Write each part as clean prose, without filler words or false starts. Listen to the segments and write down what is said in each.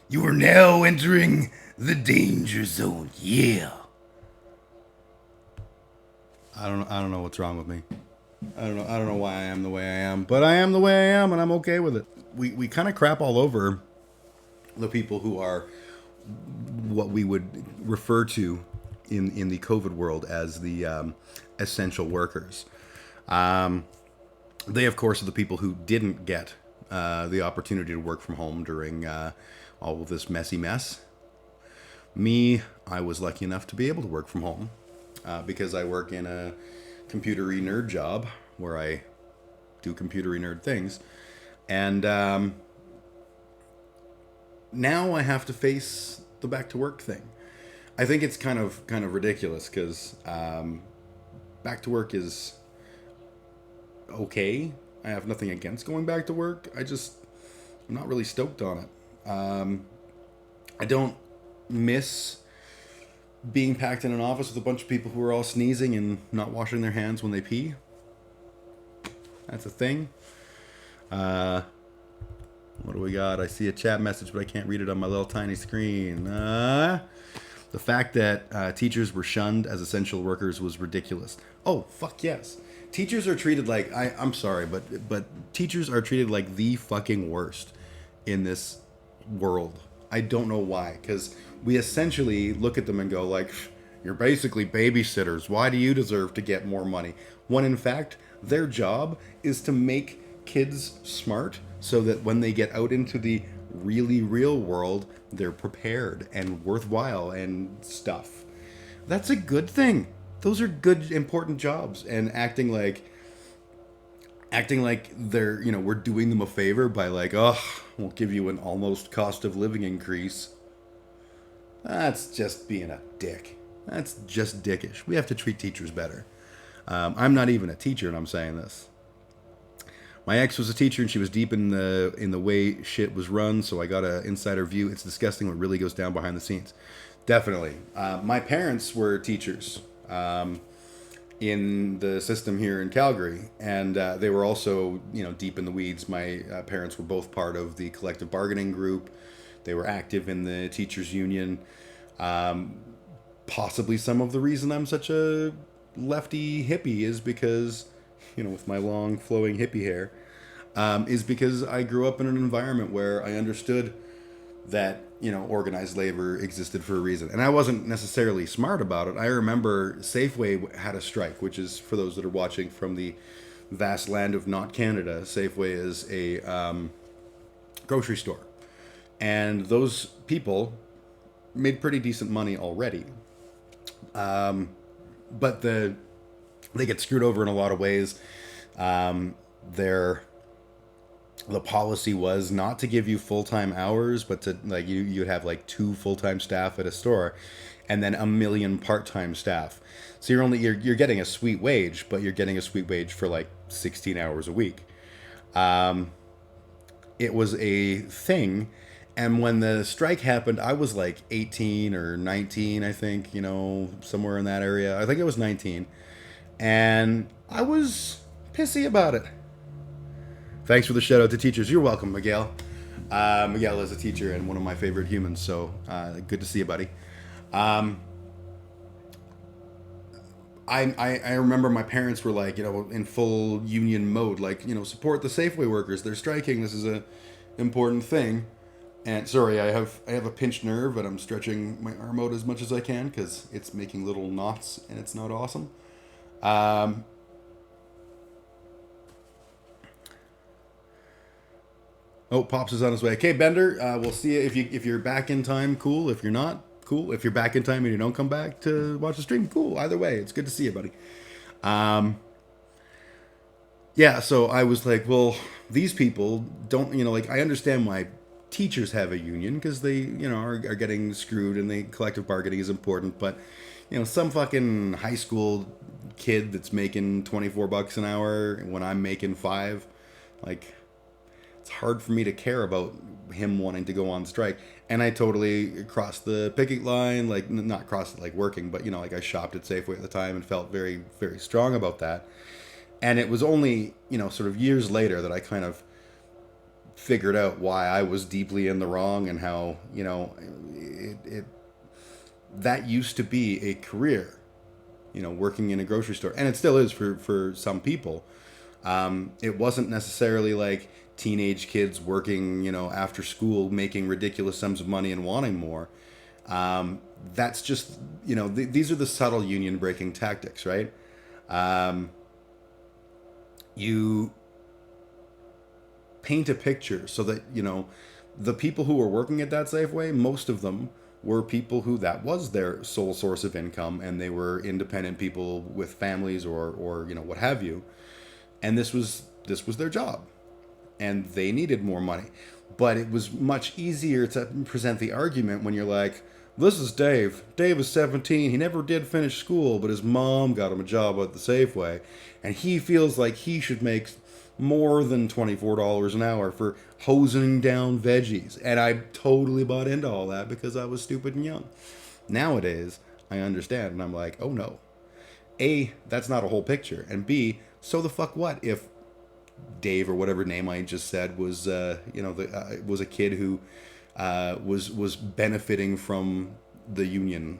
You are now entering the danger zone. Yeah. I don't know what's wrong with me. I don't know why I am the way I am, but I am the way I am and I'm okay with it. We kind of crap all over the people who are what we would refer to in the COVID world as the essential workers. They, of course, are the people who didn't get the opportunity to work from home during all of this messy mess. Me, I was lucky enough to be able to work from home because I work in a computery nerd job where I do computery nerd things. And now I have to face the back to work thing. I think it's kind of ridiculous because back to work is okay. I have nothing against going back to work. I'm not really stoked on it. I don't miss being packed in an office with a bunch of people who are all sneezing and not washing their hands when they pee. That's a thing. What do we got? I see a chat message, but I can't read it on my little tiny screen. The fact that teachers were shunned as essential workers was ridiculous. Oh, fuck yes. Teachers are treated like I'm sorry, but teachers are treated like the fucking worst in this world. I don't know why, because we essentially look at them and go like, you're basically babysitters. Why do you deserve to get more money? When in fact, their job is to make kids smart so that when they get out into the really real world, they're prepared and worthwhile and stuff. That's a good thing. Those are good, important jobs. And acting like they're, we're doing them a favor by like, oh, we'll give you an almost cost of living increase. That's just being a dick. That's just dickish. We have to treat teachers better. I'm not even a teacher, and I'm saying this. My ex was a teacher, and she was deep in the way shit was run. So I got an insider view. It's disgusting what really goes down behind the scenes. Definitely. My parents were teachers in the system here in Calgary, and they were also deep in the weeds. My parents were both part of the collective bargaining group. They were active in the teachers union. Possibly some of the reason I'm such a lefty hippie is because, with my long flowing hippie hair, is because I grew up in an environment where I understood that, organized labor existed for a reason. And I wasn't necessarily smart about it. I remember Safeway had a strike, which is, for those that are watching from the vast land of not Canada, Safeway is a grocery store. And those people made pretty decent money already. But they get screwed over in a lot of ways. Their the policy was not to give you full-time hours, but to like you'd have like 2 full-time staff at a store and then a million part-time staff. So you're getting a sweet wage, but you're getting a sweet wage for like 16 hours a week. It was a thing. And when the strike happened, I was like 18 or 19, I think, somewhere in that area. I think it was 19. And I was pissy about it. Thanks for the shout out to teachers. You're welcome, Miguel. Miguel is a teacher and one of my favorite humans, so good to see you, buddy. I remember my parents were like, in full union mode, like, support the Safeway workers. They're striking. This is a important thing. And sorry, I have a pinched nerve, and I'm stretching my arm out as much as I can because it's making little knots, and it's not awesome. Oh, Pops is on his way. Okay, Bender, we'll see you if you're back in time. Cool. If you're not, cool. If you're back in time and you don't come back to watch the stream, cool. Either way, it's good to see you, buddy. Yeah. So I was like, well, these people don't, like I understand why teachers have a union because they, are getting screwed and the collective bargaining is important, but some fucking high school kid that's making $24 an hour when I'm making 5, like it's hard for me to care about him wanting to go on strike. And I totally crossed the picket line, like not crossed it like working, but like I shopped at Safeway at the time and felt very, very strong about that. And it was only, sort of years later that I kind of figured out why I was deeply in the wrong and how, you know, it that used to be a career, you know, working in a grocery store, and it still is for some people. It wasn't necessarily like teenage kids working, you know, after school, making ridiculous sums of money and wanting more. That's just, you know, these are the subtle union breaking tactics, right? You paint a picture so that, you know, the people who were working at that Safeway, most of them were people who that was their sole source of income, and they were independent people with families or you know, what have you, and this was their job, and they needed more money. But it was much easier to present the argument when you're like, this is Dave. Dave is 17. He never did finish school, but his mom got him a job at the Safeway, and he feels like he should make more than $24 an hour for hosing down veggies. And I totally bought into all that because I was stupid and young. Nowadays, I understand, and I'm like, oh no. A, that's not a whole picture. And B, so the fuck what if Dave, or whatever name I just said, was was a kid who was benefiting from the union?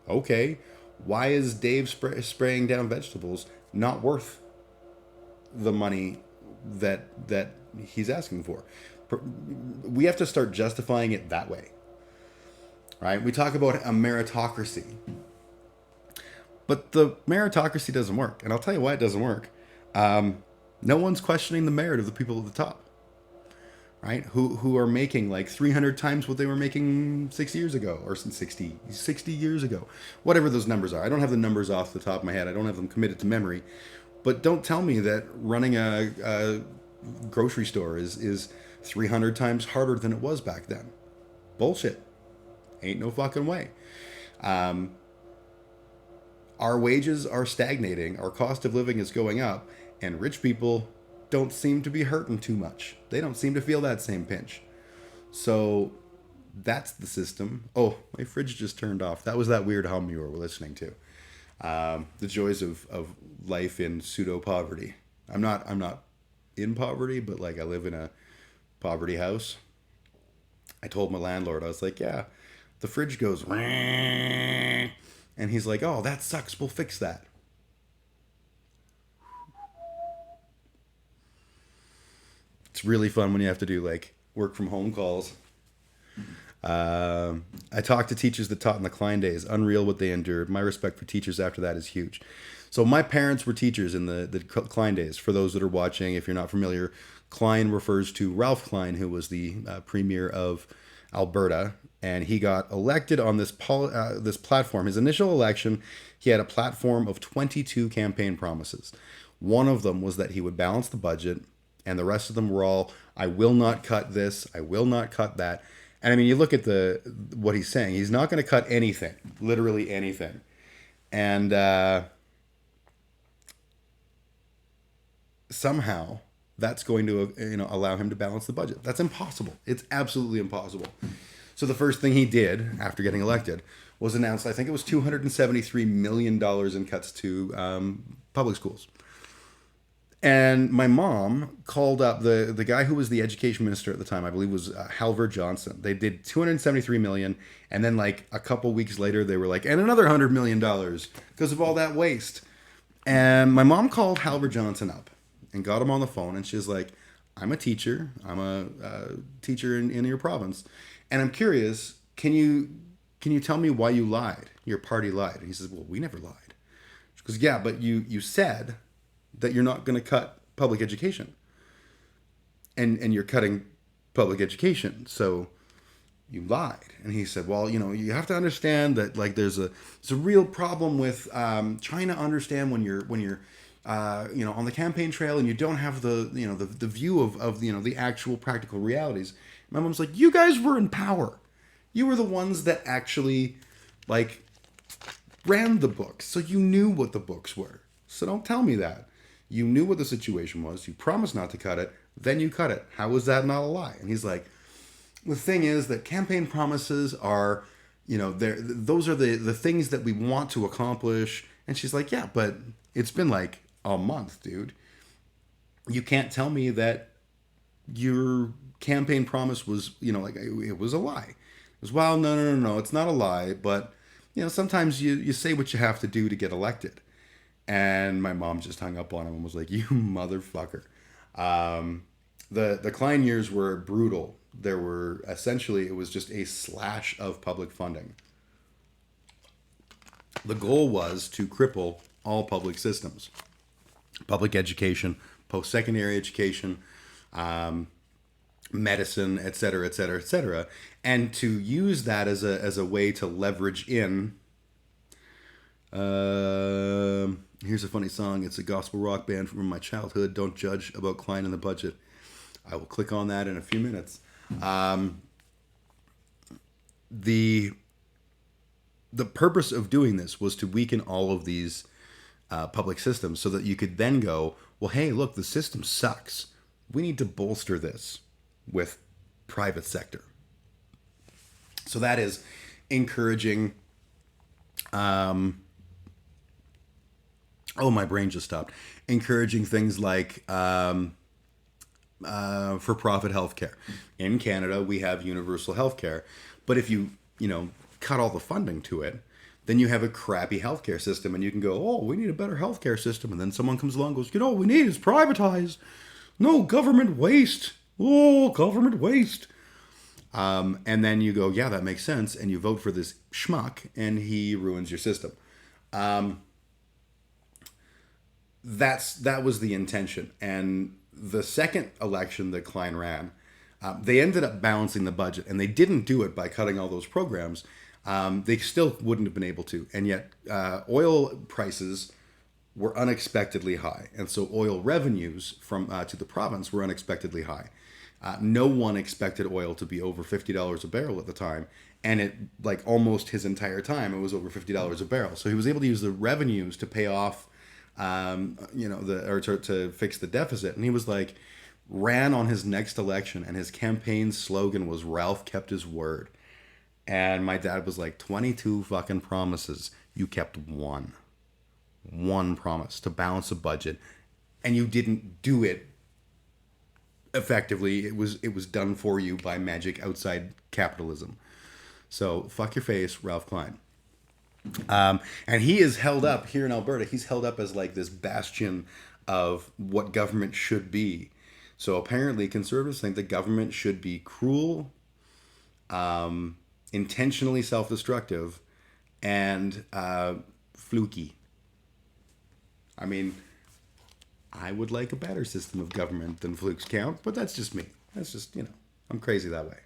Okay, why is Dave spraying down vegetables not worth the money that he's asking for? We have to start justifying it that way, right? We talk about a meritocracy, but the meritocracy doesn't work, and I'll tell you why it doesn't work. No one's questioning the merit of the people at the top, right? Who are making like 300 times what they were making 6 years ago, or 60 years ago, whatever those numbers are. I don't have the numbers off the top of my head. I don't have them committed to memory. But don't tell me that running a grocery store is 300 times harder than it was back then. Bullshit. Ain't no fucking way. Our wages are stagnating. Our cost of living is going up. And rich people don't seem to be hurting too much. They don't seem to feel that same pinch. So that's the system. Oh, my fridge just turned off. That was that weird hum you were listening to. The joys of life in pseudo poverty. I'm not in poverty, but like I live in a poverty house. I told my landlord, I was like, yeah, the fridge goes, and he's like, oh, that sucks. We'll fix that. It's really fun when you have to do like work from home calls. I talked to teachers that taught in the Klein days. Unreal what they endured. My respect for teachers after that is huge. So my parents were teachers in the Klein days. For those that are watching, if you're not familiar, Klein refers to Ralph Klein, who was the premier of Alberta, and he got elected on this platform. His initial election, he had a platform of 22 campaign promises. One of them was that he would balance the budget, and the rest of them were all, I will not cut this, I will not cut that. And I mean, you look at what he's saying. He's not going to cut anything, literally anything. And somehow that's going to allow him to balance the budget. That's impossible. It's absolutely impossible. So the first thing he did after getting elected was announce, I think it was $273 million in cuts to public schools. And my mom called up the guy who was the education minister at the time, I believe was Halvard Johnson. They did $273 million, and then like a couple weeks later, they were like, and another $100 million because of all that waste. And my mom called Halvard Johnson up and got him on the phone, and she was like, I'm a teacher. I'm a teacher in your province, and I'm curious. Can you tell me why you lied? Your party lied. And he says, well, we never lied. She goes, yeah, but you said that you're not going to cut public education. And you're cutting public education. So you lied. And he said, well, you have to understand that like there's a real problem with trying to understand when you're on the campaign trail and you don't have the view of the actual practical realities. My mom's like, you guys were in power. You were the ones that actually like ran the books. So you knew what the books were. So don't tell me that. You knew what the situation was. You promised not to cut it. Then you cut it. How was that not a lie? And he's like, the thing is that campaign promises are, those are the things that we want to accomplish. And she's like, yeah, but it's been like a month, dude. You can't tell me that your campaign promise was, like it was a lie. It was, well, no, it's not a lie, but sometimes you say what you have to do to get elected. And my mom just hung up on him and was like, "You motherfucker." The Klein years were brutal. There were essentially, it was just a slash of public funding. The goal was to cripple all public systems, public education, post-secondary education, medicine, et cetera, et cetera, et cetera, and to use that as a way to leverage in. Here's a funny song. It's a gospel rock band from my childhood. Don't judge about Klein and the budget. I will click on that in a few minutes. The purpose of doing this was to weaken all of these public systems so that you could then go, well, hey, look, the system sucks. We need to bolster this with private sector. So that is encouraging. Oh, my brain just stopped. Encouraging things like for-profit healthcare. In Canada, we have universal healthcare, but if you cut all the funding to it, then you have a crappy healthcare system, and you can go, oh, we need a better healthcare system, and then someone comes along and goes, what we need is privatized. No, government waste. Oh, government waste. And then you go, yeah, that makes sense, and you vote for this schmuck, and he ruins your system. That was the intention. And the second election that Klein ran, they ended up balancing the budget, and they didn't do it by cutting all those programs. They still wouldn't have been able to. And yet oil prices were unexpectedly high. And so oil revenues from to the province were unexpectedly high. No one expected oil to be over $50 a barrel at the time. And it, like almost his entire time, it was over $50 a barrel. So he was able to use the revenues to pay off, to fix the deficit. And he was like, ran on his next election, and his campaign slogan was Ralph kept his word. And my dad was like, 22 fucking promises. You kept one promise to balance a budget, and you didn't do it effectively. It was done for you by magic outside capitalism. So fuck your face, Ralph Klein. And he is held up here in Alberta. He's held up as like this bastion of what government should be. So apparently conservatives think that government should be cruel, intentionally self-destructive, and fluky. I mean, I would like a better system of government than flukes count, but that's just me. That's just, I'm crazy that way.